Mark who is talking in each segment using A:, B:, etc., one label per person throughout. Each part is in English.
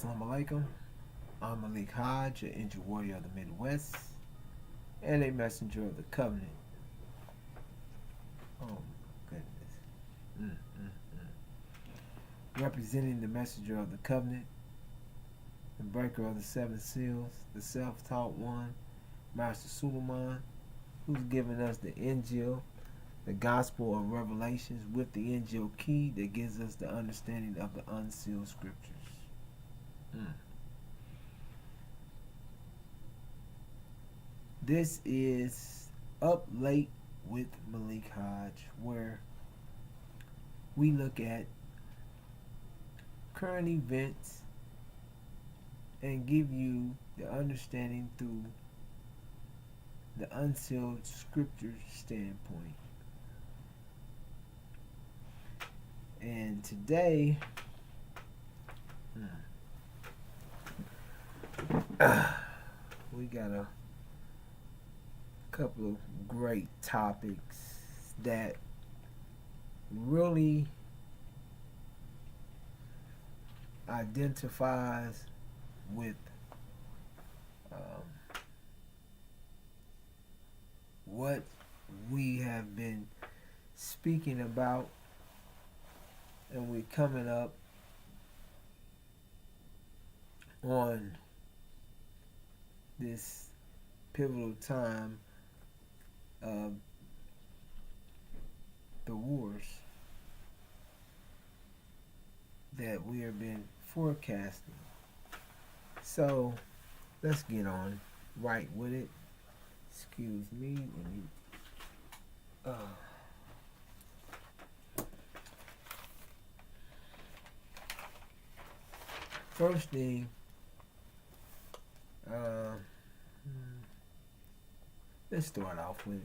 A: Assalamu alaikum. I'm Malik Hodge, an injured warrior of the Midwest and a messenger of the covenant. Oh, goodness. Mm, mm, Representing the messenger of the covenant, the breaker of the seven seals, the self-taught one, Master Suleiman, who's given us the Injil, the Gospel of Revelations, with the Injil key that gives us the understanding of the unsealed scriptures. This is Up Late with Malik Hodge, where we look at current events and give you the understanding through the unsealed scripture standpoint. And today, we got a couple of great topics that really identifies with what we have been speaking about, and we're coming up on this pivotal time of the wars that we have been forecasting. So let's get on right with it. Excuse me. First thing, let's start off with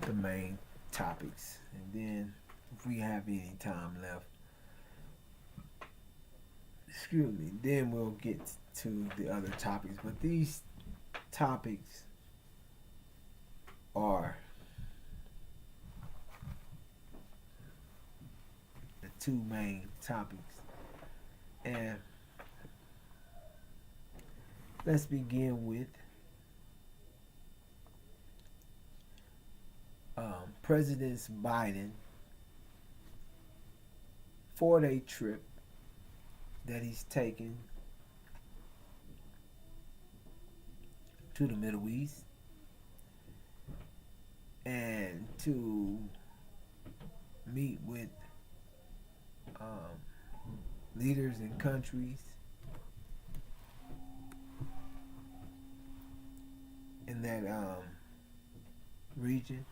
A: the main topics, and then if we have any time left, then we'll get to the other topics. But these topics are the two main topics. And let's begin with President Biden 4-day trip that he's taken to the Middle East and to meet with leaders in countries in that region.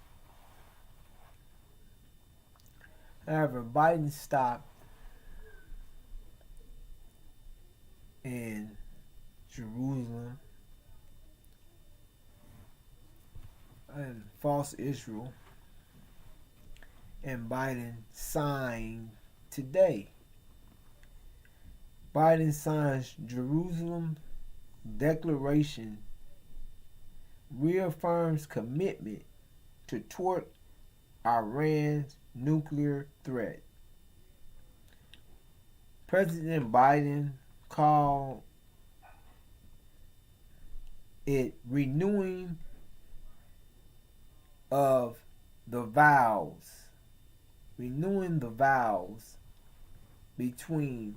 A: However, Biden stopped in Jerusalem and false Israel, and Biden signed today. Biden signs Jerusalem Declaration, reaffirms commitment to thwart Iran's nuclear threat. President Biden called it renewing of the vows, renewing the vows between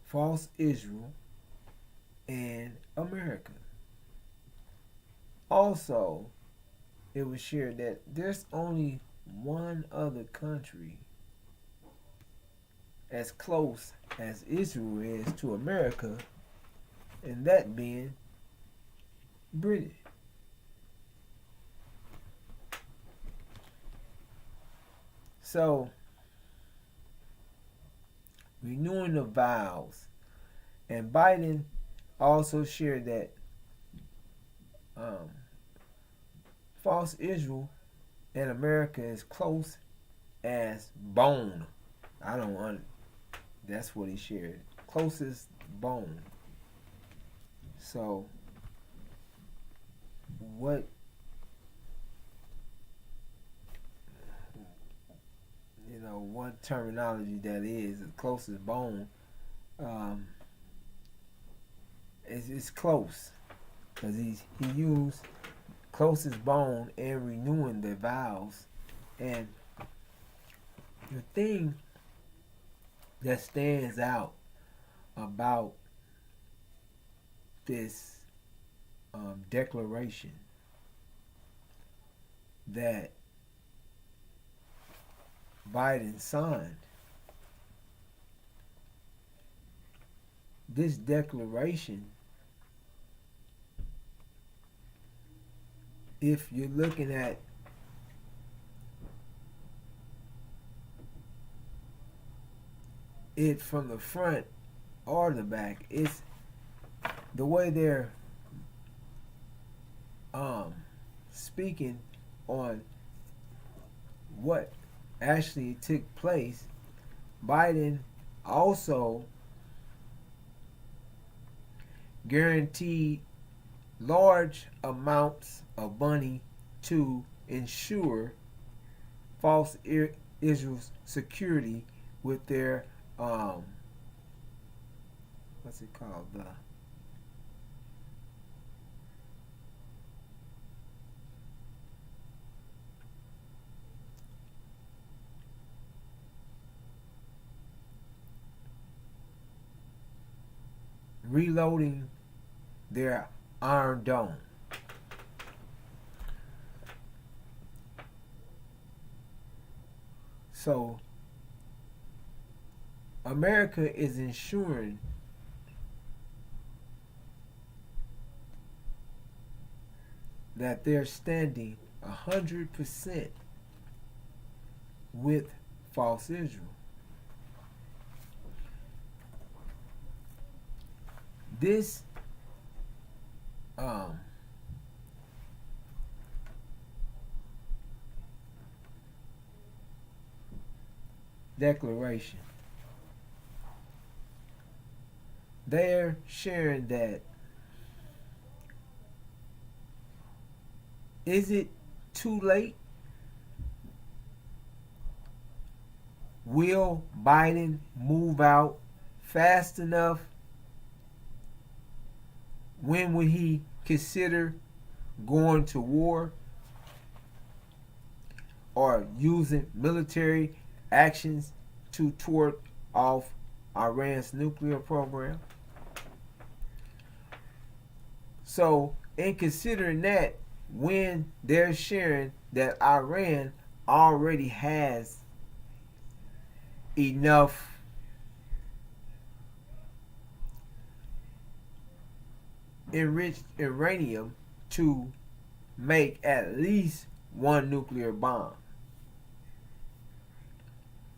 A: false Israel and America. Also, it was shared that there's only one other country as close as Israel is to America, and that being Britain. So, renewing the vows. And Biden also shared that false Israel and America is close as bone. That's what he shared. Closest bone. So, what one terminology that is the closest bone. Um, it's close because he used closest bone and renewing the vows. And the thing that stands out about this declaration that Biden signed, this declaration, if you're looking at it from the front or the back, it's the way they're speaking on what actually took place. Biden also guaranteed large amounts of money to ensure false Israel's security with their what's it called, the reloading their Iron Dome. So America is ensuring that they're standing 100% with false Israel. This declaration, they're sharing that, is it too late? Will Biden move out fast enough? When would he consider going to war or using military actions to thwart off Iran's nuclear program? So, in considering that, when they're sharing that Iran already has enough enriched uranium to make at least one nuclear bomb.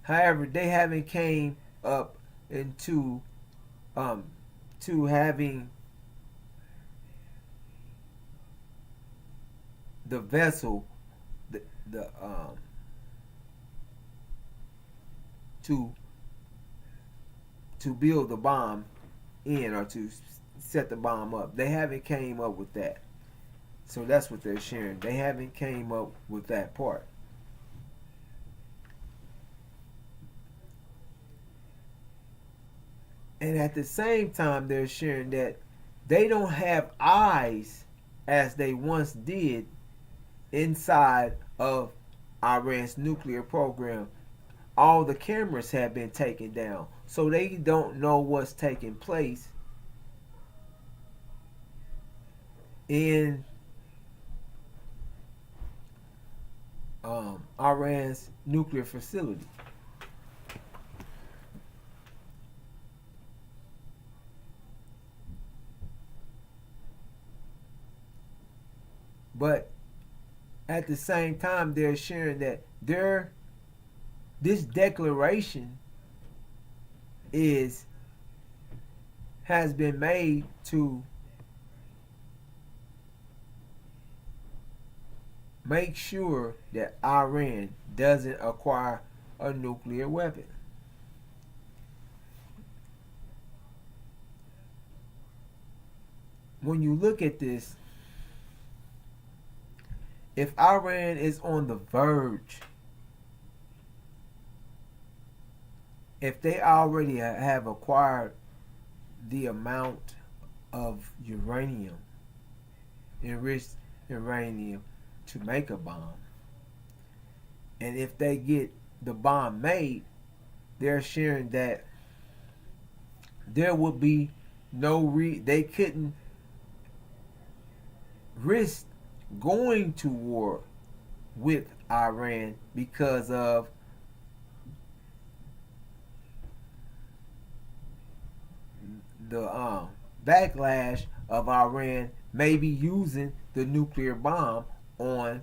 A: However, they haven't came up into to having the vessel, the to build the bomb in, or to set the bomb up. They haven't came up with that. So that's what they're sharing. They haven't came up with that part. And at the same time, they're sharing that they don't have eyes as they once did inside of Iran's nuclear program. All the cameras have been taken down, so they don't know what's taking place in Iran's nuclear facility. But at the same time, they're sharing that this declaration has been made to make sure that Iran doesn't acquire a nuclear weapon. When you look at this, if Iran is on the verge if they already have acquired the amount of uranium, enriched uranium, to make a bomb, and if they get the bomb made, they're sharing that there will be they couldn't risk going to war with Iran because of the backlash of Iran maybe using the nuclear bomb on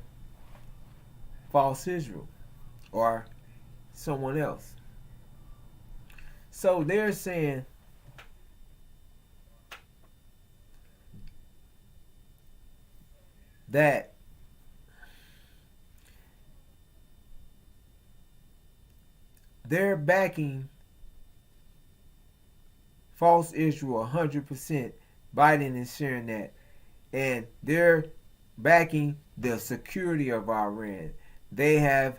A: false Israel or someone else. So they're saying that they're backing false Israel 100%. Biden is sharing that. And they're backing the security of Iran. They have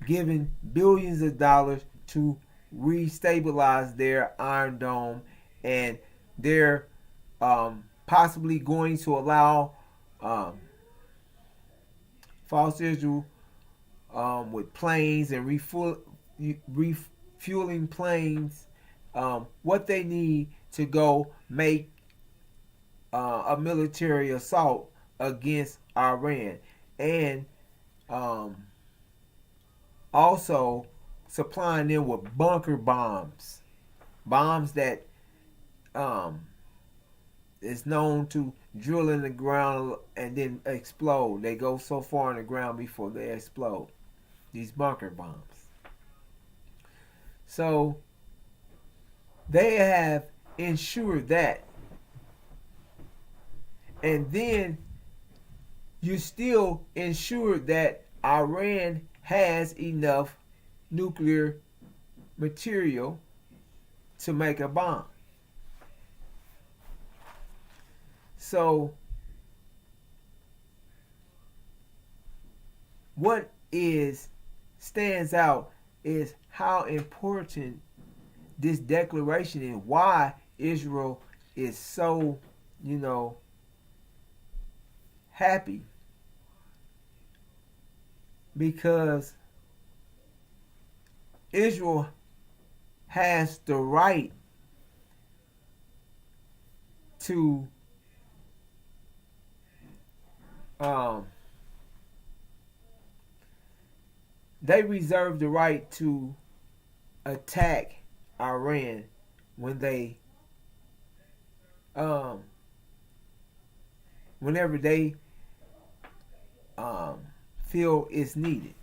A: given billions of dollars to restabilize their Iron Dome, and they're possibly going to allow false Israel with planes and refueling planes, what they need to go make a military assault against Iran, and also supplying them with bunker bombs that is known to drill in the ground and then explode. They go so far in the ground before they explode. These bunker bombs. So they have ensured that. And then you still ensure that Iran has enough nuclear material to make a bomb. So what stands out is how important this declaration is, why Israel is so, happy. Because Israel has the right to they reserve the right to attack Iran when they whenever they feel it's needed.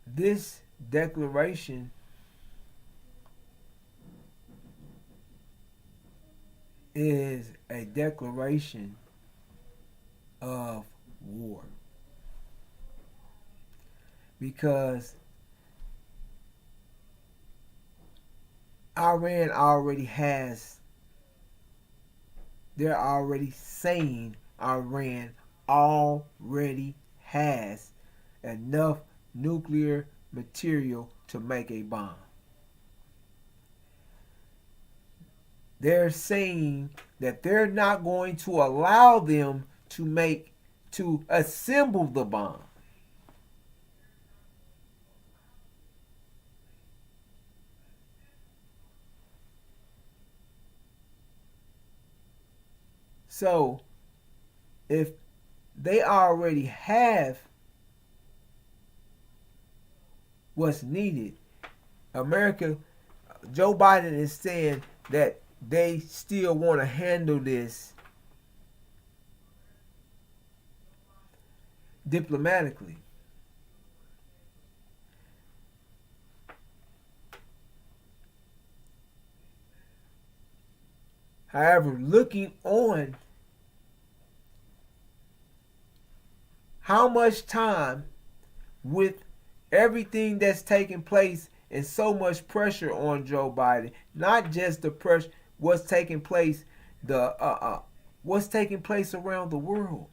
A: This declaration is a declaration of war, because Iran already has, they're already saying Iran already has enough nuclear material to make a bomb. They're saying that they're not going to allow them to assemble the bomb. So, if they already have what's needed, Joe Biden is saying that they still want to handle this diplomatically. However, looking on how much time with everything that's taking place and so much pressure on Joe Biden. Not just the pressure, what's taking place, what's taking place around the world.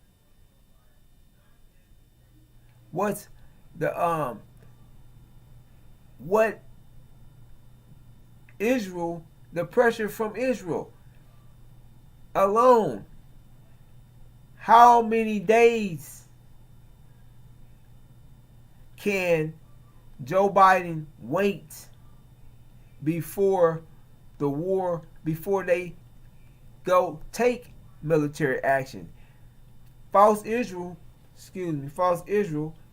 A: What's the what Israel, the pressure from Israel alone. How many days can Joe Biden wait before the war, before they go take military action? False Israel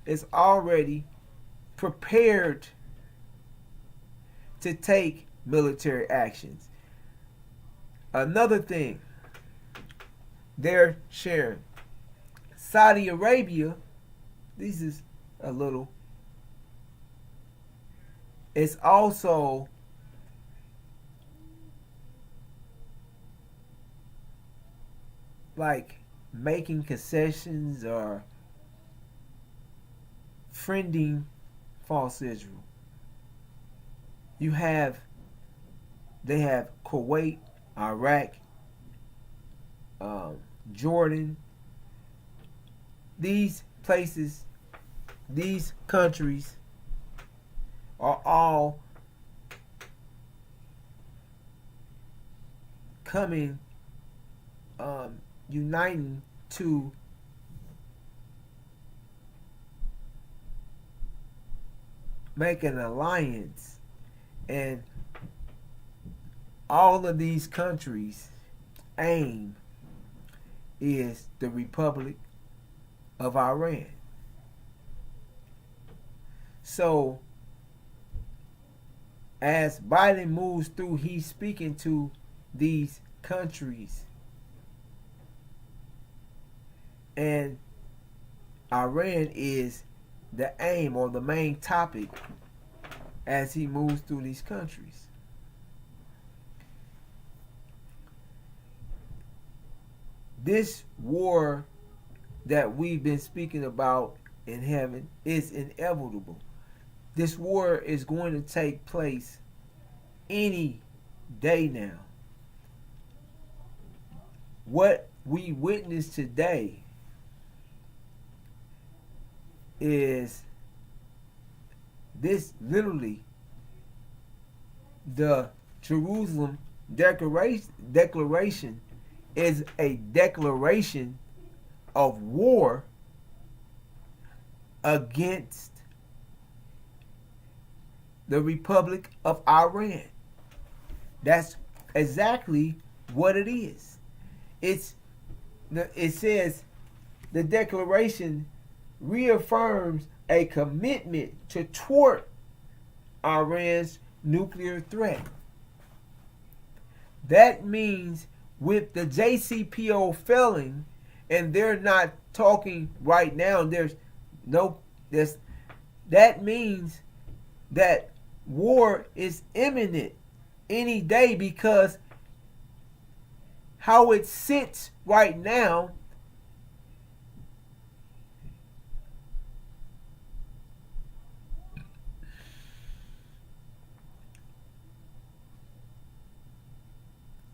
A: is already prepared to take military actions. Another thing they're sharing, Saudi Arabia, this is a little, it's also like making concessions or friending false Israel. They have Kuwait, Iraq, Jordan. These places, these countries are all coming, uniting to make an alliance, and all of these countries' aim is the Republic of Iran. So as Biden moves through, he's speaking to these countries, and Iran is the aim or the main topic as he moves through these countries. This war that we've been speaking about in heaven is inevitable. This war is going to take place any day now. What we witness today is this literally the Jerusalem declaration is a declaration of war against the Republic of Iran. That's exactly what it is. It says the declaration reaffirms a commitment to thwart Iran's nuclear threat. That means with the JCPO failing, and they're not talking right now, that means that war is imminent any day, because how it sits right now,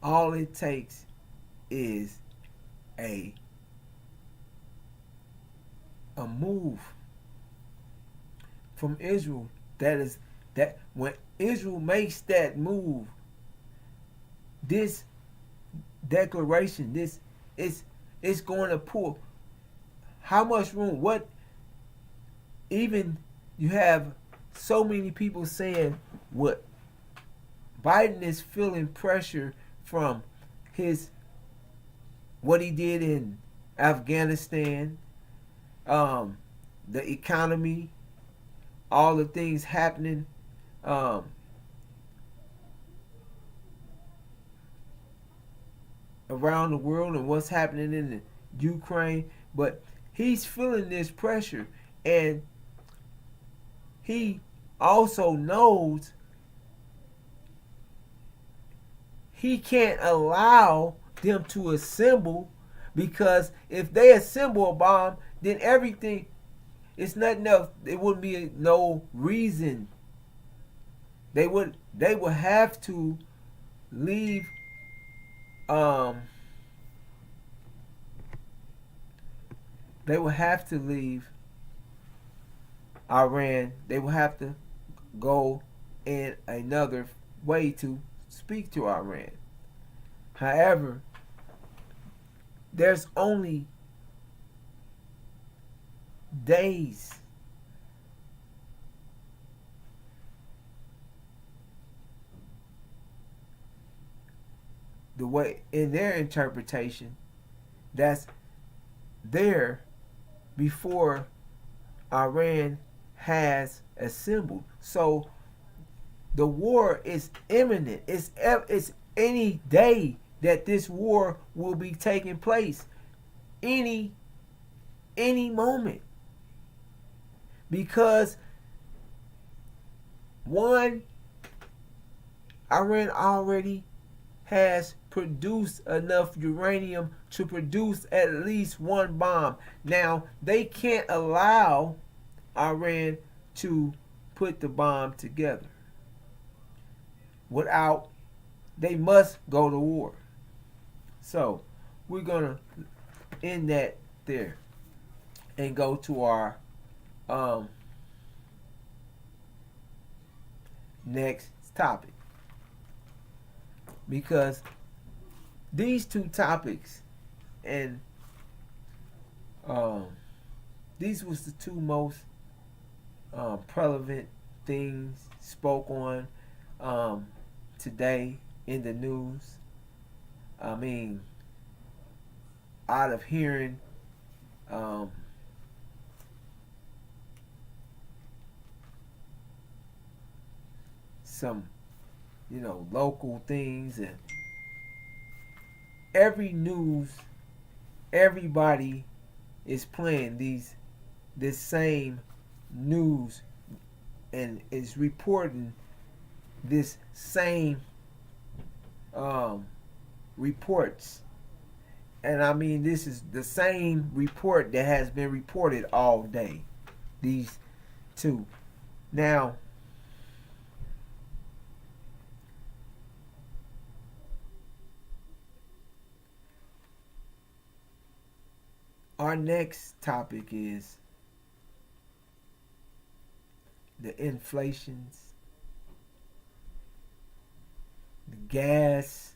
A: all it takes is a move from Israel. That when Israel makes that move, this declaration, it's going to pull how much room? What, even you have so many people saying what Biden is feeling pressure from what he did in Afghanistan, the economy, all the things happening, around the world, and what's happening in the Ukraine. But he's feeling this pressure, and he also knows he can't allow them to assemble, because if they assemble a bomb, then everything, it's nothing else. It wouldn't be no reason They would have to leave um they would have to leave Iran. They would have to go in another way to speak to Iran. However, there's only days the way in their interpretation that's there before Iran has assembled. So the war is imminent. It's any day that this war will be taking place. Any moment. Because one, Iran already has produced enough uranium to produce at least one bomb. Now, they can't allow Iran to put the bomb together without, they must go to war. So, we're going to end that there and go to our next topic. Because these two topics and these was the two most prevalent things spoke on today in the news. I mean, out of hearing some, local things, and every news, everybody is playing this same news and is reporting this same reports. And I mean, this is the same report that has been reported all day. These two. Now, our next topic is the inflations, the gas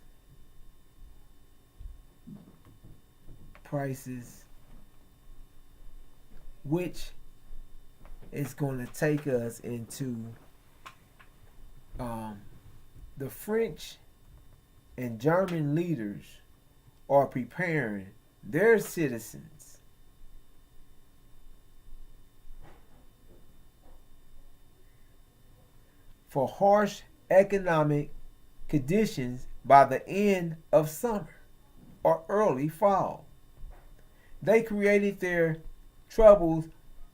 A: prices, which is going to take us into the French and German leaders are preparing their citizens for harsh economic conditions by the end of summer or early fall. They created their troubles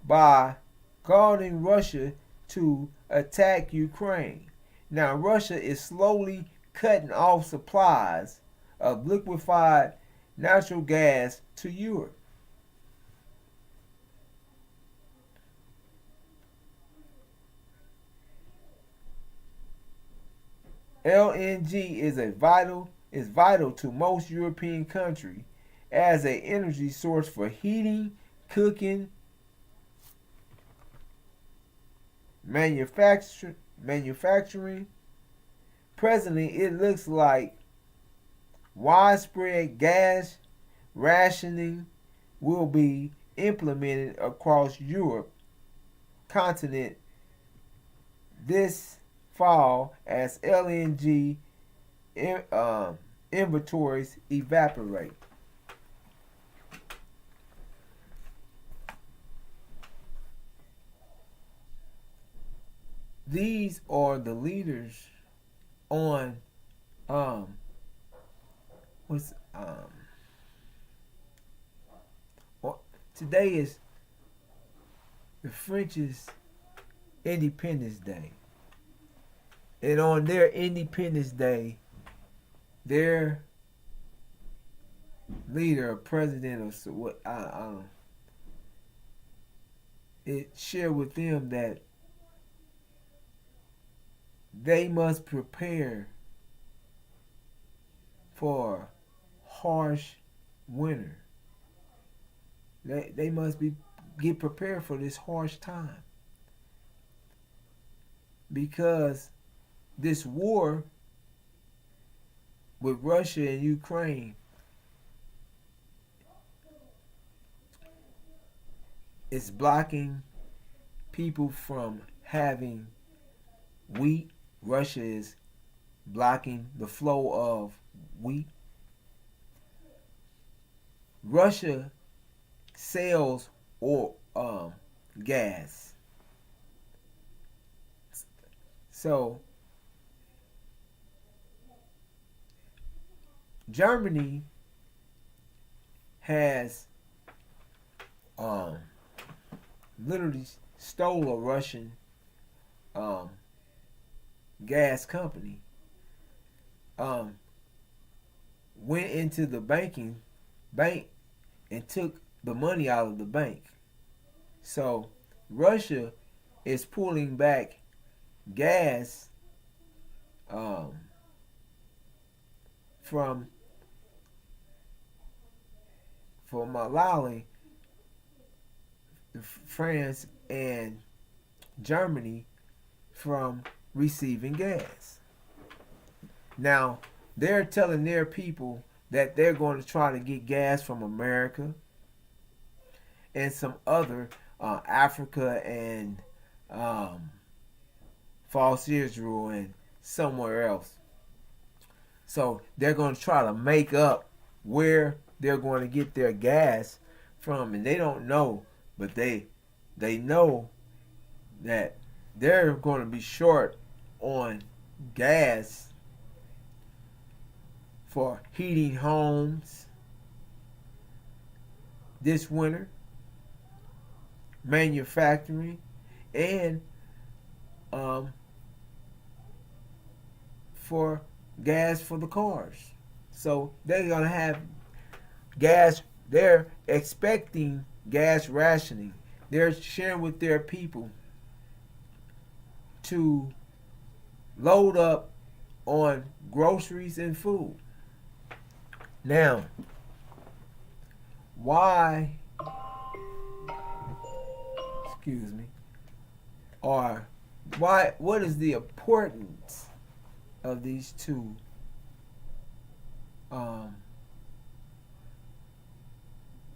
A: by causing Russia to attack Ukraine. Now, Russia is slowly cutting off supplies of liquefied natural gas to Europe. LNG is vital to most European countries as an energy source for heating, cooking, manufacturing. Presently, it looks like widespread gas rationing will be implemented across Europe continent this fall as LNG inventories evaporate. These are the leaders on what's today is the French's Independence Day. And on their Independence Day, their leader, president, or what, it shared with them that they must prepare for harsh winter. They must get prepared for this harsh time, because this war with Russia and Ukraine is blocking people from having wheat. Russia is blocking the flow of wheat. Russia sells or gas. So Germany has literally stole a Russian gas company, went into the bank and took the money out of the bank. So Russia is pulling back gas from allowing France and Germany from receiving gas. Now, they're telling their people that they're going to try to get gas from America and some other Africa and False Israel and somewhere else. So they're going to try to make up where they're going to get their gas from, and they don't know, but they know that they're going to be short on gas for heating homes this winter, manufacturing, and for gas for the cars. So they're going to have gas. They're expecting gas rationing. They're sharing with their people to load up on groceries and food. Now, why, excuse me, or why, what is the importance of these two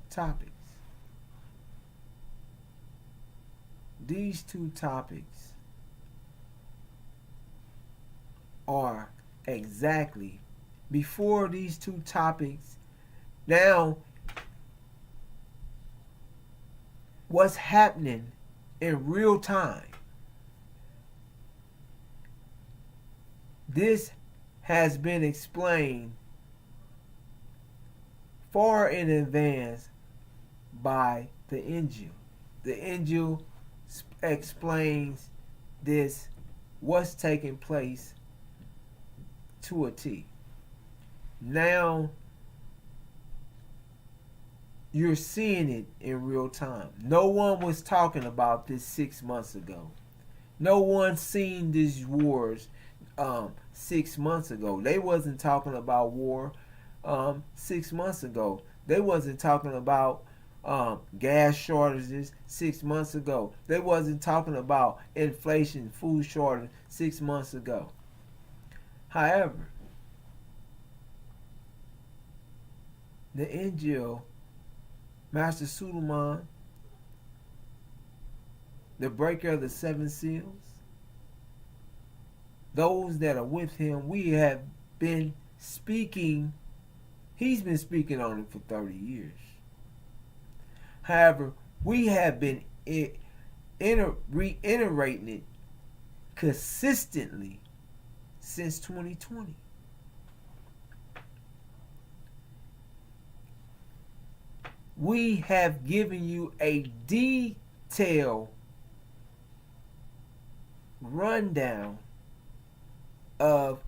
A: topics? These two topics are exactly before these two topics. Now, what's happening in real time? This has been explained far in advance by the Injil. The Injil explains this, what's taking place to a T. Now you're seeing it in real time. No one was talking about this 6 months ago. No one seen these wars 6 months ago. They wasn't talking about war 6 months ago. They wasn't talking about gas shortages 6 months ago. They wasn't talking about inflation, food shortage 6 months ago. However, the Injil, Master Suleiman, the breaker of the seven seals, those that are with him, we have been speaking. He's been speaking on it for 30 years. However, we have been reiterating it consistently since 2020. We have given you a detailed rundown of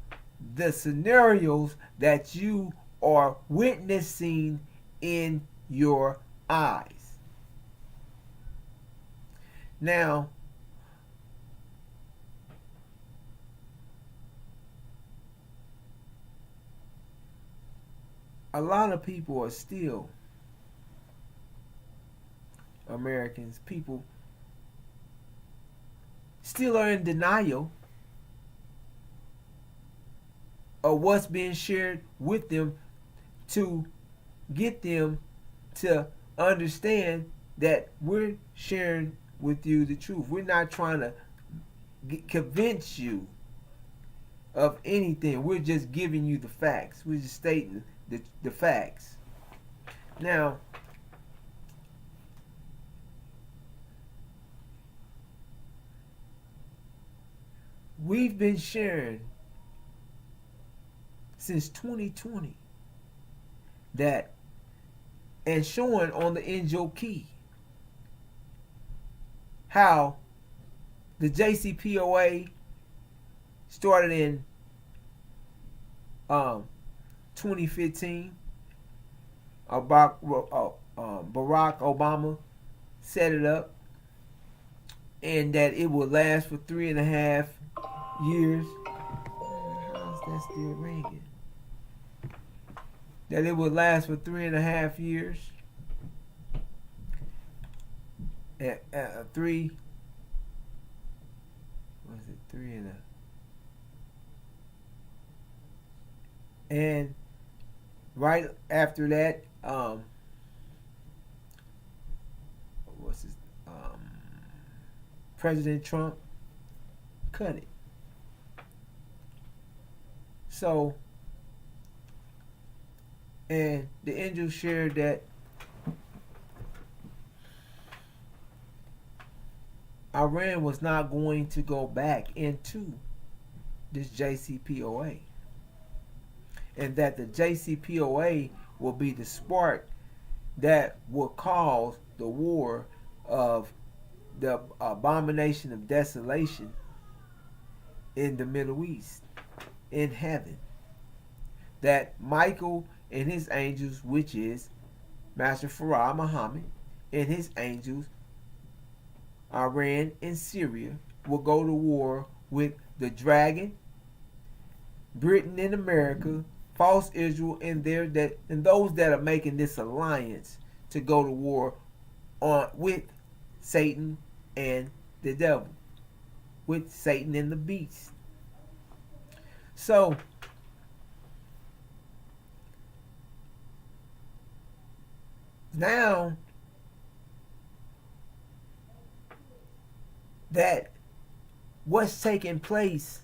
A: the scenarios that you are witnessing in your eyes. Now, a lot of people are still, Americans, people still are in denial of what's being shared with them to get them to understand that we're sharing with you the truth. We're not trying to convince you of anything. We're just giving you the facts. We're just stating the facts. Now, we've been sharing since 2020 that, and showing on the NJOKey how the JCPOA started in 2015. Barack Obama set it up, and that it will last for 3.5 years. How's that still ringing? That it would last for 3.5 years. Three and a. And right after that, President Trump cut it. So, and the angel shared that Iran was not going to go back into this JCPOA, and that the JCPOA will be the spark that will cause the war of the abomination of desolation in the Middle East, in heaven. That Michael and his angels, which is Master Farah Muhammad, and his angels, Iran and Syria, will go to war with the dragon, Britain and America, false Israel, and those that are making this alliance to go to war with Satan and the devil, with Satan and the beast. So, now that what's taking place,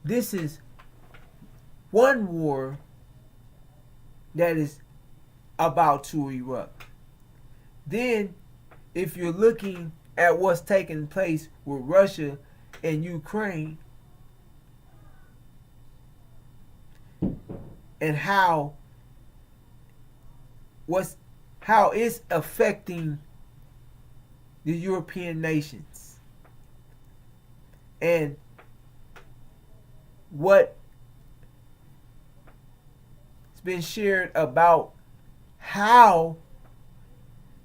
A: this is one war that is about to erupt. Then, if you're looking at what's taking place with Russia and Ukraine, and how it's affecting the European nations, and what has been shared about how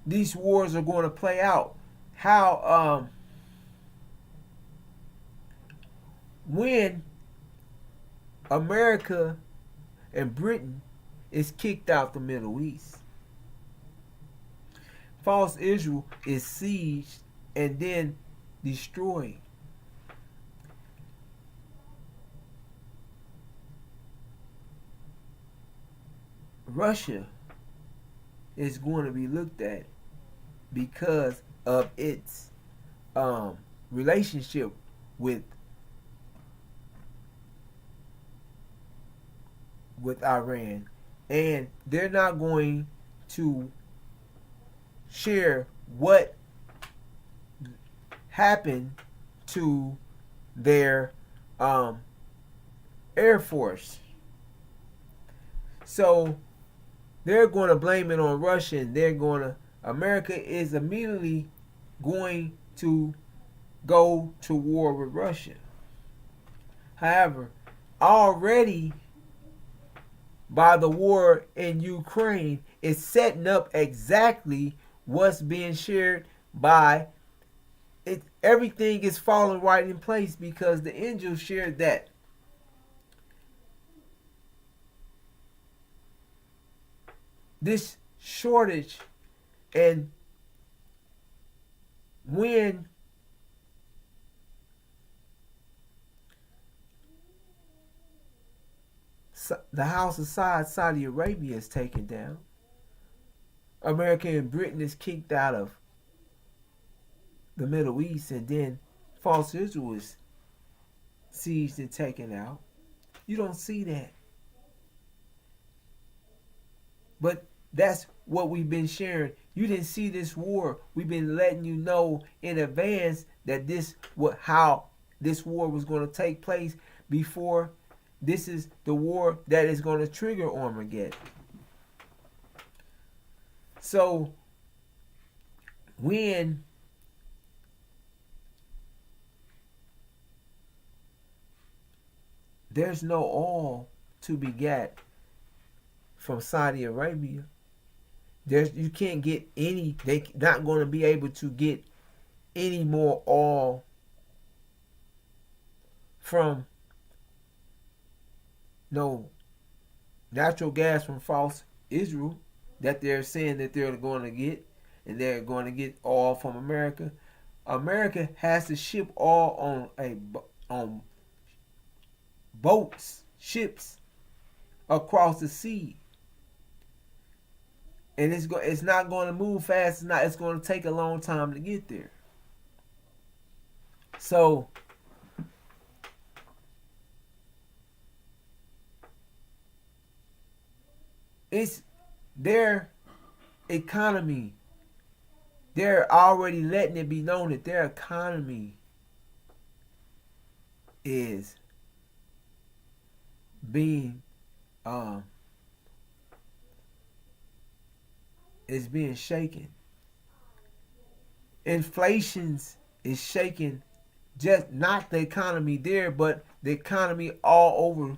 A: these wars are going to play out, how when America and Britain is kicked out the Middle East, false Israel is sieged and then destroyed. Russia is going to be looked at because of its relationship with Iran, and they're not going to share what happened to their Air Force. So they're going to blame it on Russia, and America is immediately going to go to war with Russia. However, already by the war in Ukraine, is setting up exactly what's being shared by it. Everything is falling right in place because the angels shared that this shortage, and when the House of Saudi Arabia is taken down, America and Britain is kicked out of the Middle East, and then false Israel is sieged and taken out. You don't see that. But that's what we've been sharing. You didn't see this war. We've been letting you know in advance that how this war was going to take place before. This is the war that is going to trigger Armageddon. So when there's no oil to be got from Saudi Arabia, you can't get any. They're not going to be able to get any more oil from natural gas from false Israel that they're saying that they're going to get, and they're going to get oil from America. America has to ship oil on boats, ships across the sea. And it's not going to move fast. It's going to take a long time to get there. So it's their economy. They're already letting it be known that their economy is being shaken. Inflation is shaking, just not the economy there, but the economy all over.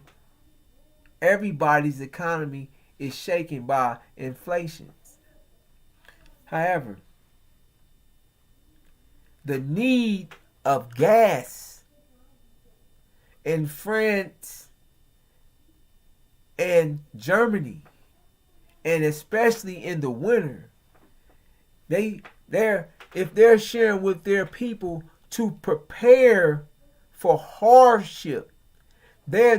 A: Everybody's economy is shaken by inflation. However, the need of gas in France and Germany, and especially in the winter, if they're sharing with their people to prepare for hardship, they're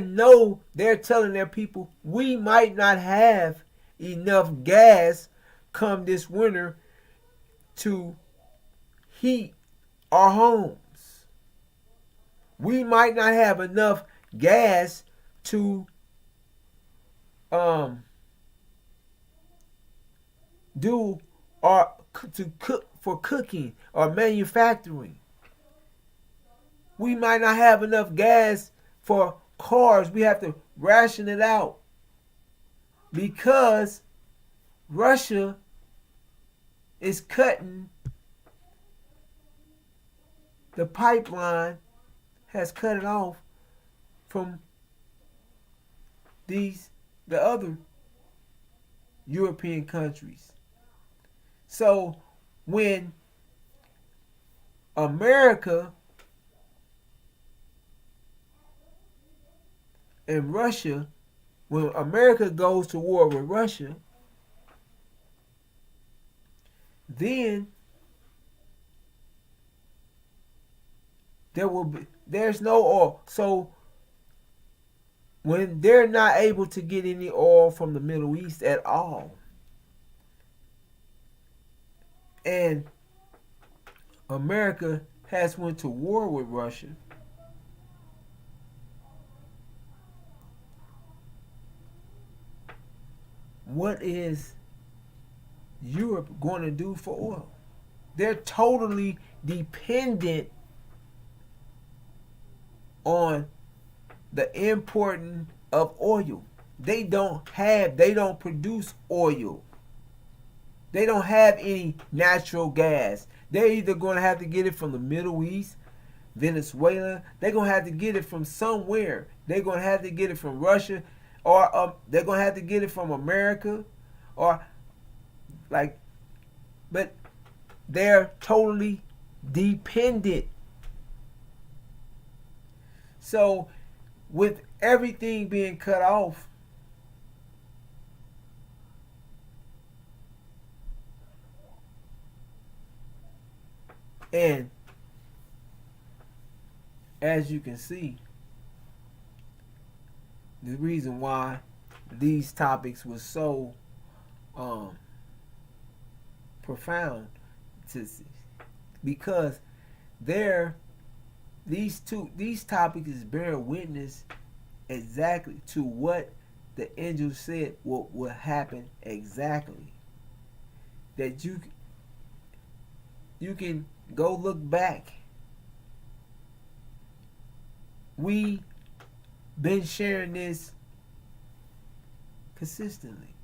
A: telling their people, we might not have enough gas come this winter to heat our homes. We might not have enough gas to cook for cooking or manufacturing. We might not have enough gas for cars. We have to ration it out because Russia is cutting the pipeline, has cut it off from the other European countries. So when America and Russia, when America goes to war with Russia, then there's no oil. So when they're not able to get any oil from the Middle East at all, and America has went to war with Russia, what is Europe going to do for oil? They're totally dependent on the importing of oil. They don't produce oil. They don't have any natural gas. They're either going to have to get it from the Middle East, Venezuela. They're going to have to get it from somewhere. They're going to have to get it from Russia, or they're going to have to get it from America, but they're totally dependent. So with everything being cut off, And as you can see, the reason why these topics were so profound to because they're these topics is bearing witness exactly to what the angel said will happen exactly. That you can go look back. We been sharing this consistently.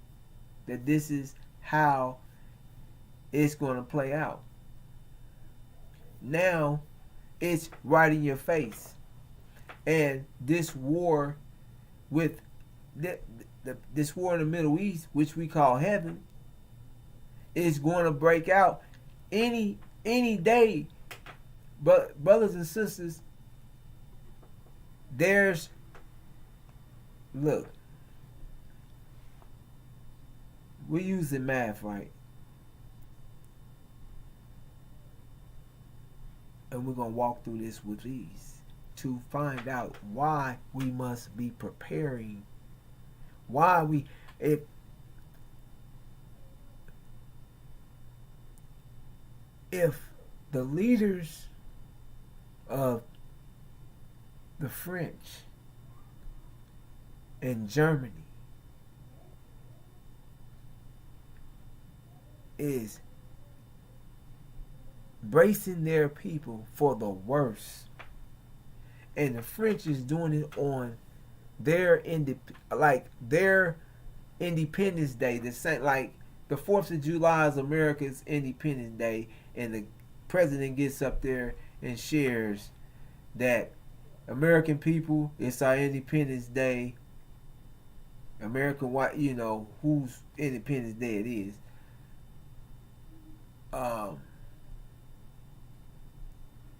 A: That this is how it's going to play out. Now it's right in your face. And this war with this war in the Middle East, which we call heaven, is going to break out any day. But brothers and sisters, look, we're using math, right? And we're going to walk through this with ease to find out why we must be preparing. Why we, if the leaders of the French and Germany is bracing their people for the worst, and the French is doing it on their Independence Day, the same like the 4th of July is America's Independence Day, and the president gets up there and shares that American people, it's our Independence Day. American white, whose Independence Day it is.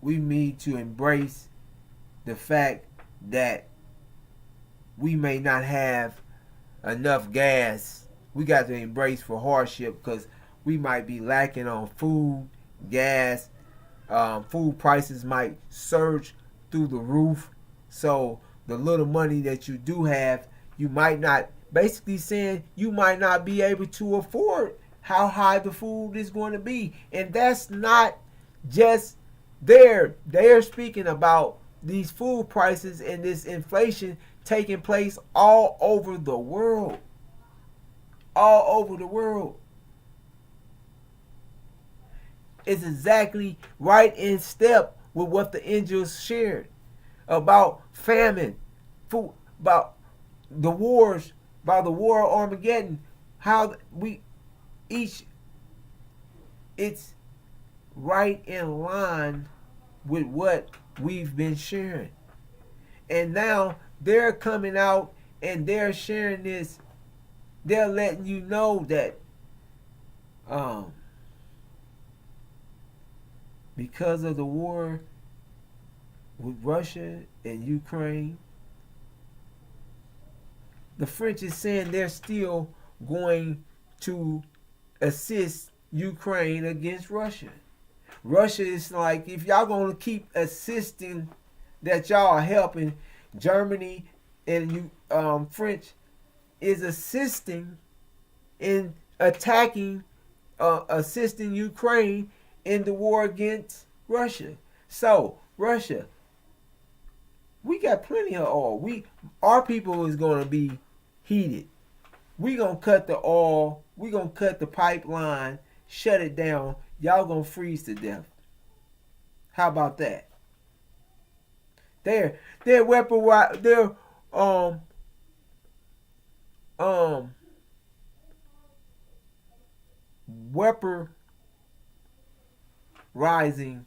A: We need to embrace the fact that we may not have enough gas. We got to embrace for hardship because we might be lacking on food, gas. Food prices might surge through the roof. So the little money that you do have, you might not, basically saying you might not be able to afford how high the food is going to be. And that's not just there. They're speaking about these food prices and this inflation taking place all over the world. All over the world. It's exactly right in step with what the angels shared about famine, food, about the wars, about the war of Armageddon, how it's right in line with what we've been sharing. And now they're coming out and they're sharing this. They're letting you know that because of the war with Russia and Ukraine, the French is saying they're still going to assist Ukraine against Russia. Russia is like, if y'all going to keep assisting, that y'all are helping, Germany and French is assisting in attacking, assisting Ukraine in the war against Russia. So Russia, we got plenty of oil. Our people is going to be heated. We gonna cut the oil. We gonna cut the pipeline. Shut it down. Y'all gonna freeze to death. How about that? They're weaponizing. They're weaponizing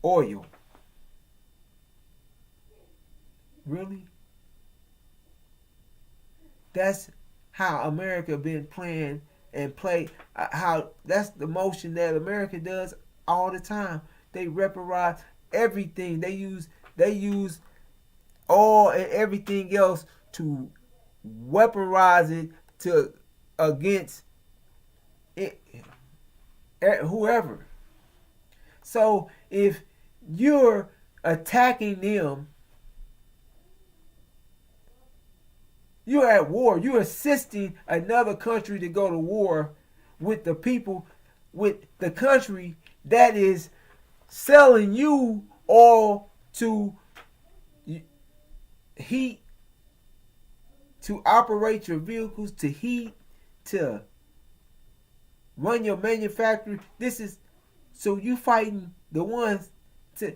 A: oil. Really? That's how America been playing and play. How that's the motion that America does all the time. They weaponize everything. They use oil and everything else to weaponize it to against it. whoever. So if you're attacking them, you're at war. You're assisting another country to go to war with the people, with the country that is selling you oil to heat, to operate your vehicles, to heat, to run your manufacturing. This is so you fighting the ones to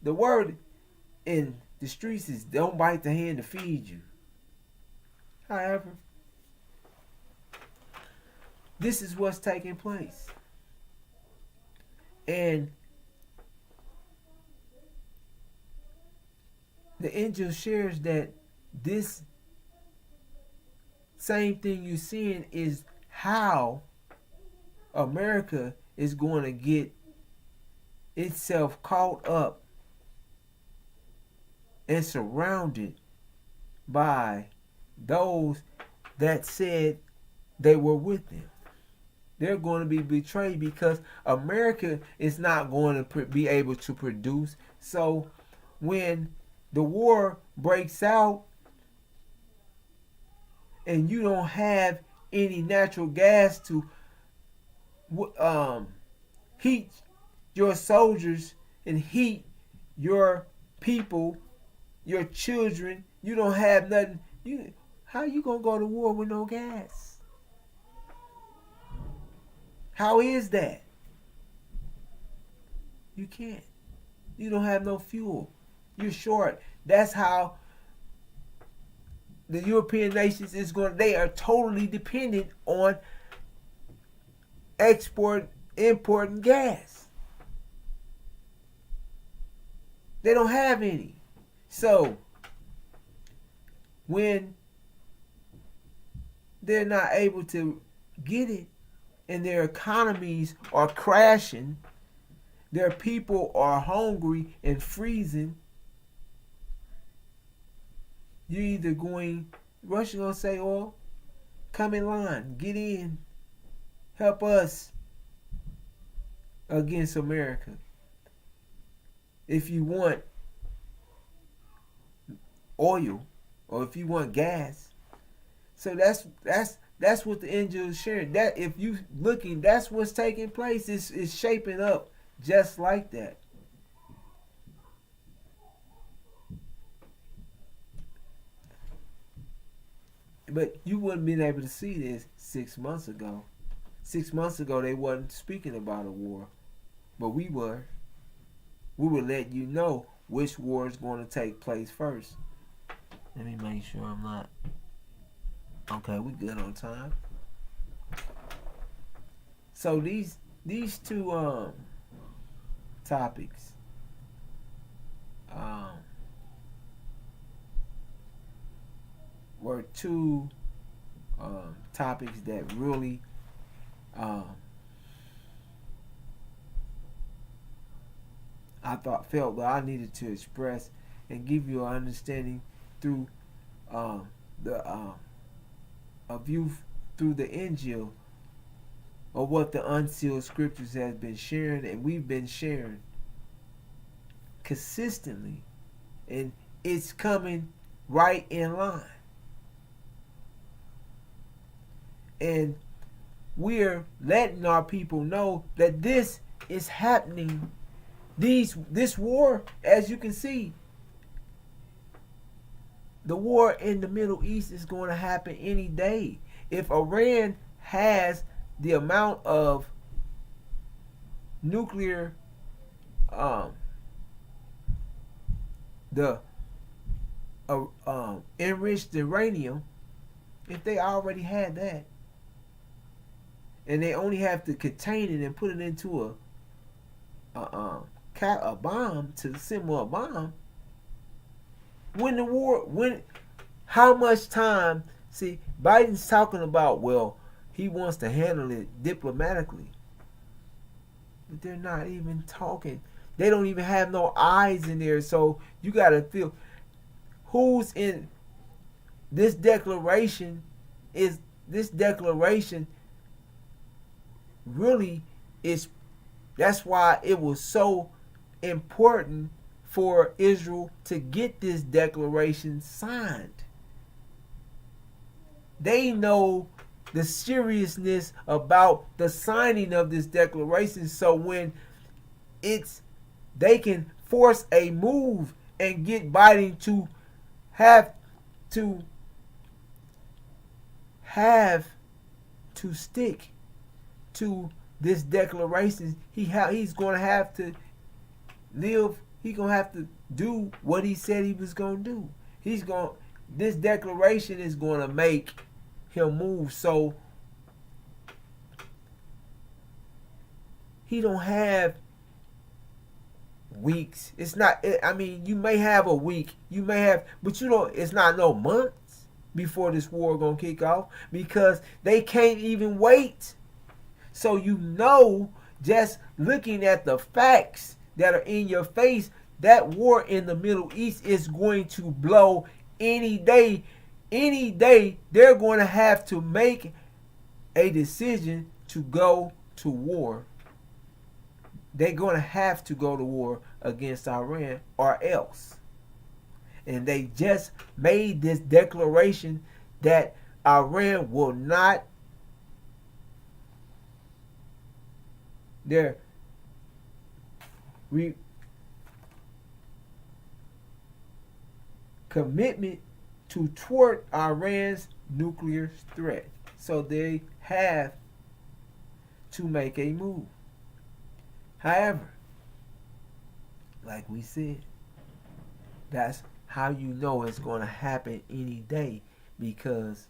A: the word in the streets is don't bite the hand to feed you. However, this is what's taking place. And the angel shares that this same thing you're seeing is how America is going to get itself caught up and surrounded by those that said they were with them. They're going to be betrayed because America is not going to be able to produce. So when the war breaks out and you don't have any natural gas to heat your soldiers and heat your people, your children, you don't have nothing. How you gonna go to war with no gas? How is that? You can't. You don't have no fuel. You're short. That's how the European nations is going. They are totally dependent on importing gas. They don't have any. So when they're not able to get it and their economies are crashing, their people are hungry and freezing, you're either Russia gonna say, oh, come in line, get in, help us against America. If you want oil or if you want gas. So that's what the angel is sharing. That if you looking, that's what's taking place. It's shaping up just like that. But you wouldn't been able to see this 6 months ago. 6 months ago they wasn't speaking about a war. But we were. We would let you know which war is going to take place first. Let me make sure I'm not. Okay, we good on time. So these two topics were two topics that really felt that I needed to express and give you an understanding through a view through the Injil of what the unsealed scriptures has been sharing and we've been sharing consistently, and it's coming right in line. And we're letting our people know that this is happening. This war, as you can see, the war in the Middle East is going to happen any day. If Iran has the amount of nuclear, enriched uranium, if they already had that, and they only have to contain it and put it into a bomb to assemble a bomb. How much time? See, Biden's talking about, well, he wants to handle it diplomatically, but they're not even talking. They don't even have no eyes in there. So you got to feel who's in this declaration. Is this declaration really It's that's why it was so important for Israel to get this declaration signed. They know the seriousness about the signing of this declaration, so when it's they can force a move and get Biden to have to have to stick to this declaration. He's going to have to live. He's going to have to do what he said he was going to do. This declaration is going to make him move. So he don't have weeks. It's not. I mean, you may have a week. You may have, but you don't. It's not no months before this war gonna kick off because they can't even wait. So just looking at the facts that are in your face, that war in the Middle East is going to blow any day. Any day they're going to have to make a decision to go to war. They're going to have to go to war against Iran or else. And they just made this declaration that Iran will not, their commitment to thwart Iran's nuclear threat. So they have to make a move. However, like we said, that's how you know it's going to happen any day, because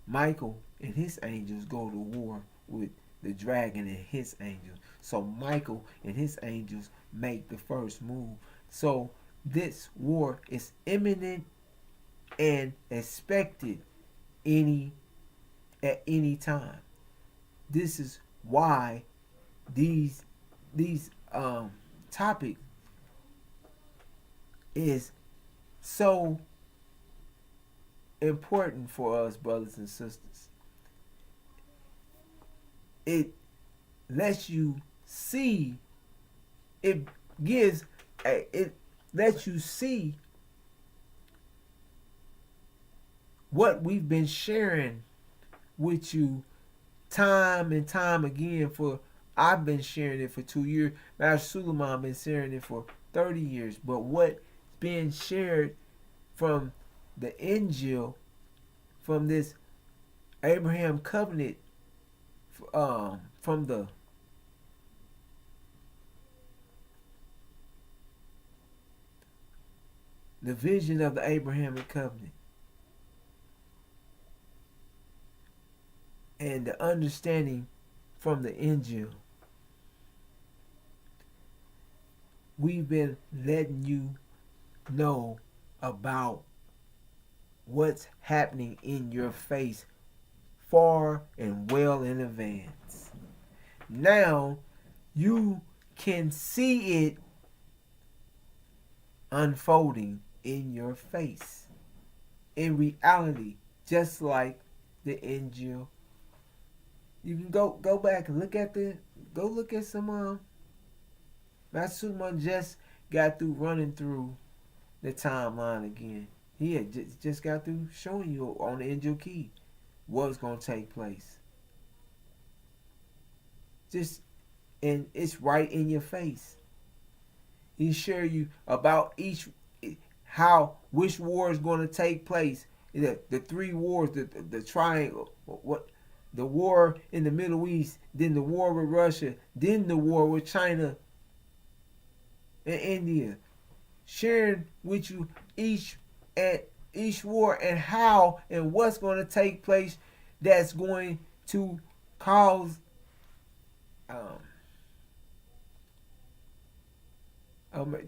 A: Michael and his angels go to war with the dragon and his angels. So Michael and his angels make the first move. So this war is imminent and expected at any time. This is why these topic is so important for us, brothers and sisters. It lets you see. It lets you see what we've been sharing with you time and time again. I've been sharing it for 2 years. Master Suleiman been sharing it for 30 years. But what's being shared from the Injil, from this Abraham covenant, from the vision of the Abrahamic covenant, and the understanding from the Injil, we've been letting you know about what's happening in your face far and well in advance. Now you can see it unfolding in your face in reality, just like the Injil. You can go back and look at some Master Suleiman just got through running through the timeline again. He had just got through showing you on the Injil key what's going to take place. And it's right in your face. He showed you about which war is going to take place. The three wars, the triangle, the war in the Middle East, then the war with Russia, then the war with China and India. Sharing with you each war and how and what's going to take place that's going to cause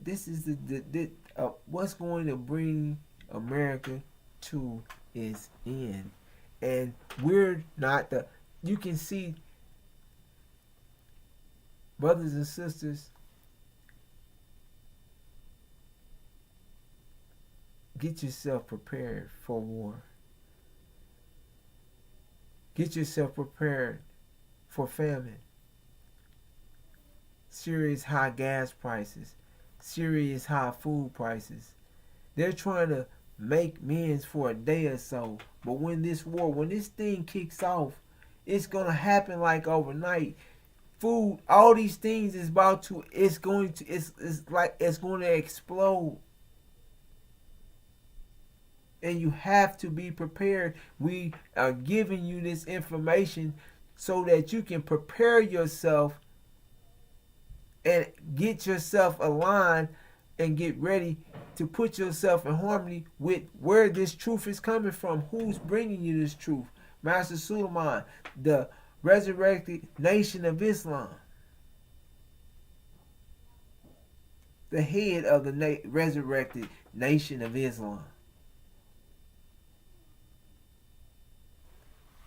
A: this is what's going to bring America to its end. And we're not you can see, brothers and sisters, get yourself prepared for war. Get yourself prepared for famine. Serious high gas prices. Serious high food prices. They're trying to make amends for a day or so. But when this thing kicks off, it's gonna happen like overnight. Food, all these things is about to, it's going to, it's going to explode. And you have to be prepared. We are giving you this information so that you can prepare yourself and get yourself aligned and get ready to put yourself in harmony with where this truth is coming from. Who's bringing you this truth? Master Suleiman, the resurrected nation of Islam, the head of the resurrected nation of Islam,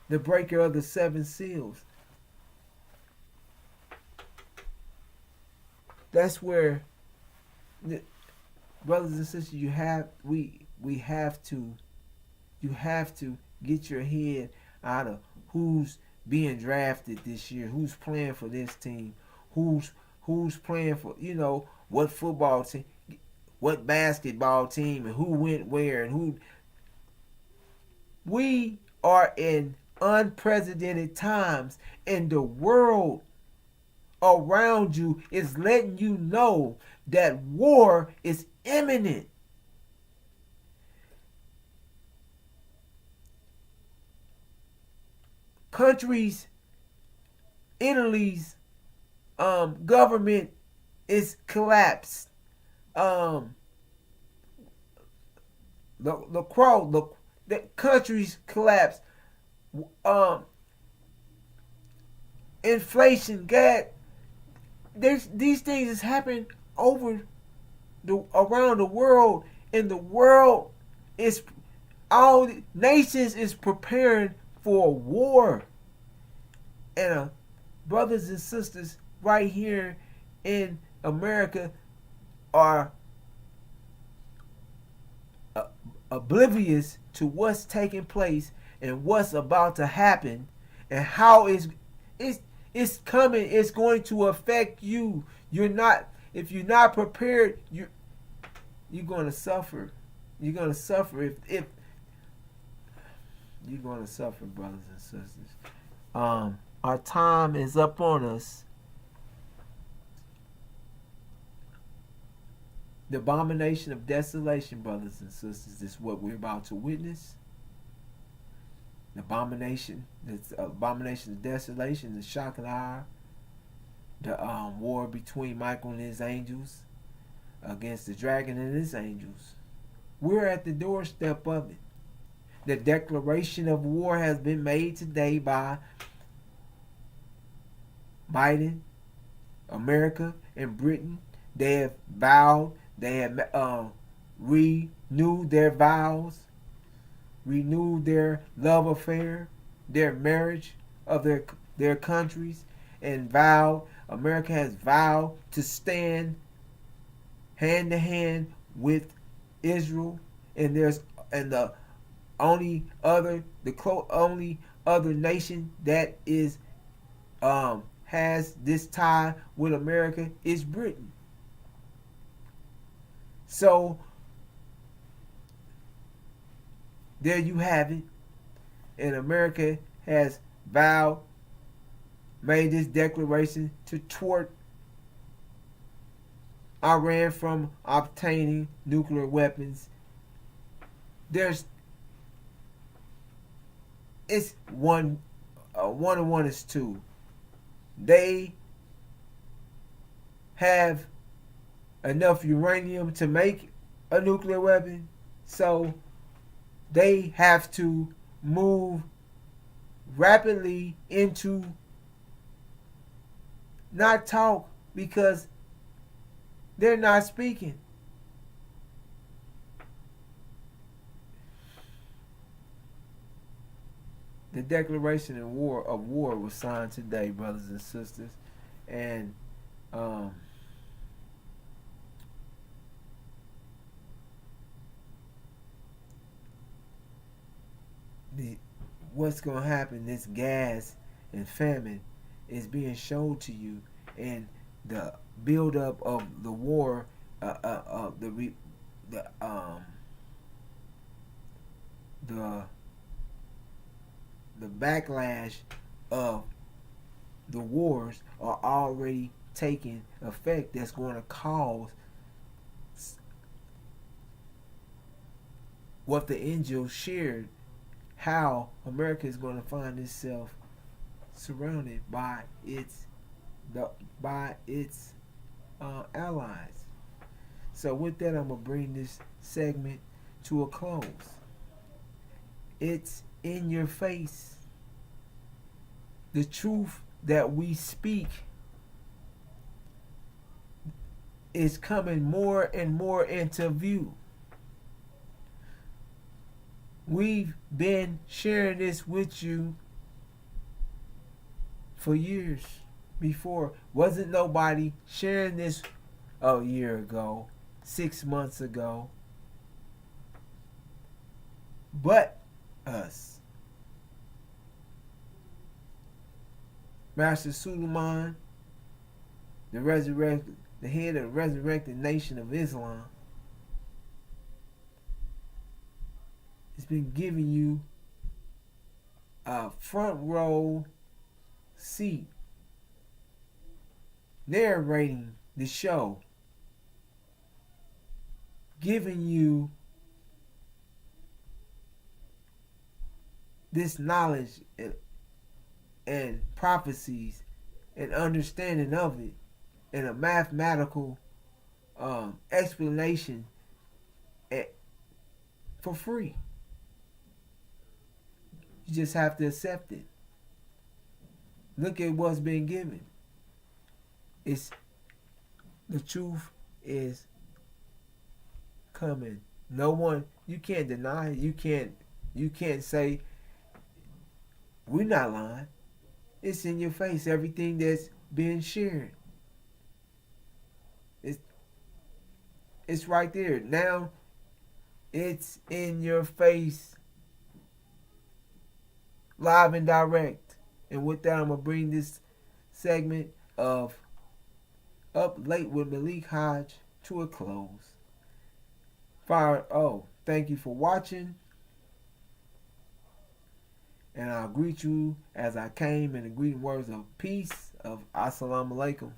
A: the breaker of the seven seals. That's where, brothers and sisters, you have to get your head out of who's being drafted this year, who's playing for this team, who's playing for, what football team, what basketball team, and who went where, and who. We are in unprecedented times, and the world around you is letting you know that war is imminent. Countries, Italy's government is collapsed. The countries collapsed. Inflation, these things is happening around the world, and the world is, all nations is preparing for war. And brothers and sisters right here in America are oblivious to what's taking place and what's about to happen, and how it's coming. It's going to affect you. If you're not prepared, you're going to suffer. You're going to suffer if you're going to suffer, brothers and sisters. Our time is up on us. The abomination of desolation, brothers and sisters, is what we're about to witness. The abomination of desolation, the shock and awe, the war between Michael and his angels against the dragon and his angels. We're at the doorstep of it. The declaration of war has been made today by Biden, America, and Britain. They have vowed, they have renewed their vows, renewed their love affair, their marriage of their countries, and America has vowed to stand hand to hand with Israel, and the only other nation that is has this tie with America is Britain. So there you have it. And America has made this declaration to thwart Iran from obtaining nuclear weapons. It's one and one is two. They have enough uranium to make a nuclear weapon, so they have to move rapidly into not talk, because they're not speaking. The declaration of war was signed today, brothers and sisters, and what's going to happen, this gas and famine is being shown to you, and the buildup of the war, the the the backlash of the wars are already taking effect. That's going to cause what the angel shared, how America is going to find itself surrounded by its allies. So with that, I'm gonna bring this segment to a close. It's in your face. The truth that we speak is coming more and more into view. We've been sharing this with you for years before. Wasn't nobody sharing this a year ago, 6 months ago, but us. Master Suleiman, the head of the resurrected nation of Islam, has been giving you a front row seat, narrating the show, giving you this knowledge and prophecies and understanding of it in a mathematical explanation for free. You just have to accept it. Look at what's been given. It's the truth is coming. No one, you can't deny it. You can't say we're not lying. It's in your face. Everything that's being shared. It's right there. Now it's in your face. Live and direct. And with that, I'm going to bring this segment of Up Late with Malik Hodge to a close. Thank you for watching. And I'll greet you as I came in the greeting words of peace, of Assalamu Alaikum.